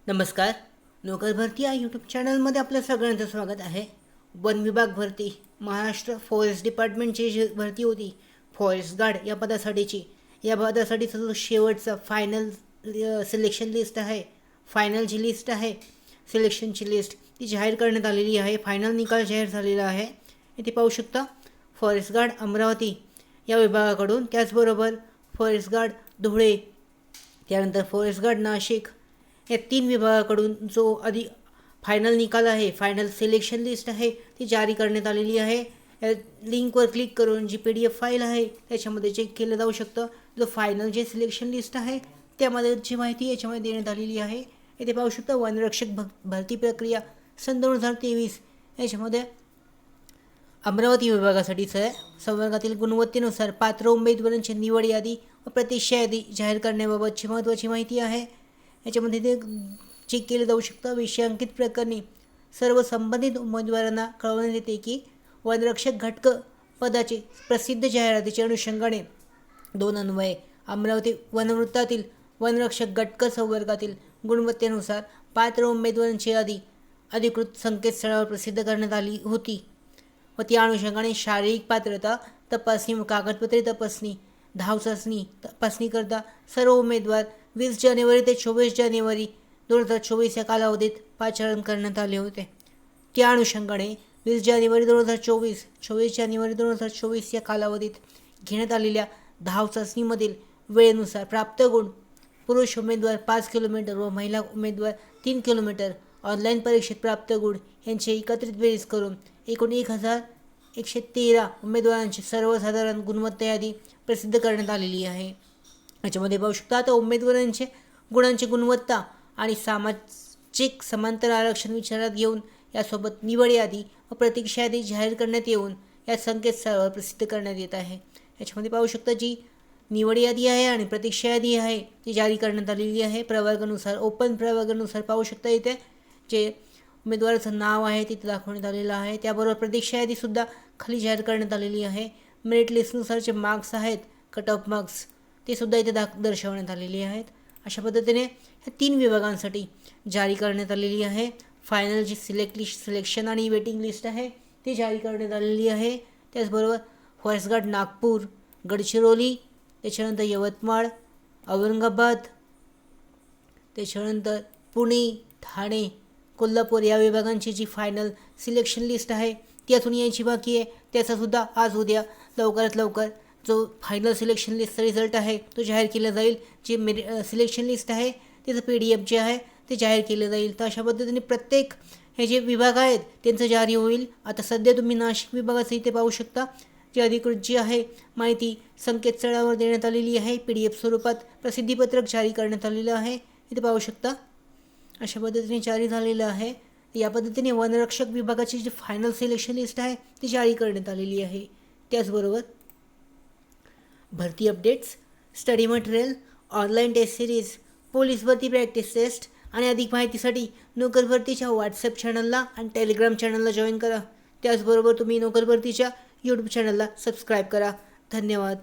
नमस्कार. नोकर भरती या यूट्यूब चॅनलमध्ये आपल्या सगळ्यांचं स्वागत आहे. वन विभाग भरती महाराष्ट्र फॉरेस्ट डिपार्टमेंटची जी भरती होती फॉरेस्ट गार्ड या पदासाठीची, या पदासाठीचा जो शेवटचा फायनल सिलेक्शन लिस्ट आहे, फायनल जी लिस्ट आहे सिलेक्शनची लिस्ट ती जाहीर करण्यात आलेली आहे. फायनल निकाल जाहीर झालेला आहे. इथे पाहू शकता फॉरेस्ट गार्ड अमरावती या विभागाकडून, त्याचबरोबर फॉरेस्ट गार्ड धुळे, त्यानंतर फॉरेस्ट गार्ड नाशिक या 3 विभागाकडून जो आधी फायनल निकाल आहे, फायनल सिलेक्शन लिस्ट आहे ती जारी करण्यात आलेली आहे. या लिंकवर क्लिक करून जी PDF फाईल आहे त्याच्यामध्ये चेक केलं जाऊ शकतं. जो फायनल जे सिलेक्शन लिस्ट आहे त्यामध्ये जी माहिती याच्यामध्ये देण्यात आलेली आहे. इथे पाहू शकता वनरक्षक भरती प्रक्रिया सन 2023 याच्यामध्ये अमरावती विभागासाठीचं आहे. संवर्गातील गुणवत्तेनुसार पात्र उमेदवारांची निवड यादी व प्रतीक्षा यादी जाहीर करण्याबाबतची महत्त्वाची माहिती आहे. याच्यामध्ये ते चेक केलं जाऊ शकतं. विषयांकित प्रकरणी सर्व संबंधित उमेदवारांना कळवण्यात येते की वनरक्षक घटक पदाचे प्रसिद्ध जाहिरातीच्या अनुषंगाने 2 अन्वये अमरावती वनवृत्तातील वनरक्षक घटक संवर्गातील गुणवत्तेनुसार पात्र उमेदवारांची यादी अधिकृत संकेतस्थळावर प्रसिद्ध करण्यात आली होती व त्या अनुषंगाने शारीरिक पात्रता तपासणी व कागदपत्रे तपासणी, धाव चाचणी तपासणीकरता सर्व उमेदवार 20 जानेवारी ते 24 जानेवारी 2024 या कालावधीत पाचारण करण्यात आले होते. त्या अनुषंगाने 20 जानेवारी 2024, 24 जानेवारी 2024 या कालावधीत घेण्यात आलेल्या धाव चाचणीमधील वेळेनुसार प्राप्त गुण पुरुष उमेदवार 5 किलोमीटर व महिला उमेदवार 3 किलोमीटर, ऑनलाईन परीक्षेत प्राप्त गुण यांची एकत्रित बेरीज करून एकूण 1113 उमेदवारांची सर्वसाधारण गुणवत्ता यादी प्रसिद्ध करण्यात आलेली आहे. याच्यामध्ये पाहू शकता आता उमेदवारांचे गुणांची गुणवत्ता आणि सामाजिक समांतर आरक्षण विचारात घेऊन यासोबत निवड यादी व प्रतीक्षा यादी जाहीर करण्यात येऊन या संकेतस्थळावर प्रसिद्ध करण्यात येत आहे. याच्यामध्ये पाहू शकता जी निवड यादी आहे आणि प्रतीक्षा यादी आहे ती जारी करण्यात आलेली आहे. प्रवर्गानुसार ओपन प्रवर्गानुसार पाहू शकता इथे जे उमेदवाराचं नाव आहे तिथे दाखवण्यात आलेलं आहे. त्याबरोबर प्रतीक्षा यादीसुद्धा खाली जाहीर करण्यात आलेली आहे. मेरिट लिस्टनुसार जे मार्क्स आहेत, कट ऑफ मार्क्स ते सुद्धा इथे दर्शवण्यात आलेली आहेत. अशा पद्धतीने ह्या 3 विभागांसाठी जारी करण्यात आलेली आहे. फायनल जी सिलेक्शन आणि वेटिंग लिस्ट आहे ती जारी करण्यात आलेली आहे. त्याचबरोबर फॉरेस्ट गार्ड नागपूर, गडचिरोली, त्याच्यानंतर यवतमाळ, औरंगाबाद, त्याच्यानंतर पुणे, ठाणे, कोल्हापूर या विभागांची जी फायनल सिलेक्शन लिस्ट आहे ती अजून यायची बाकी आहे. त्याचासुद्धा आज उद्या लवकरात लवकर जो फायनल सिलेक्शन लिस्टचा रिझल्ट आहे तो जाहीर केला जाईल. जे सिलेक्शन लिस्ट आहे त्याचं PDF जे आहे ते जाहीर केलं जाईल. तर अशा पद्धतीने प्रत्येक हे जे विभाग आहेत त्यांचं जारी होईल. आता सध्या तुम्ही नाशिक विभागाचं इथे पाहू शकता जी अधिकृत जी आहे माहिती संकेतस्थळावर देण्यात आलेली आहे. PDF स्वरूपात प्रसिद्धीपत्रक जारी करण्यात आलेलं आहे. इथे पाहू शकता अशा पद्धतीने जारी झालेलं आहे. या पद्धतीने वनरक्षक विभागाची जी फायनल सिलेक्शन लिस्ट आहे ती जारी करण्यात आलेली आहे. त्याचबरोबर भरती updates, study material, online test series, police भरती प्रॅक्टिस टेस्ट आणि अधिक माहितीसाठी नोकर भरतीच्या व्हॉट्सअप चॅनलला आणि टेलिग्राम चॅनलला जॉईन करा. त्याचबरोबर तुम्ही नोकर भरतीच्या यूट्यूब चॅनलला सबस्क्राईब करा. धन्यवाद.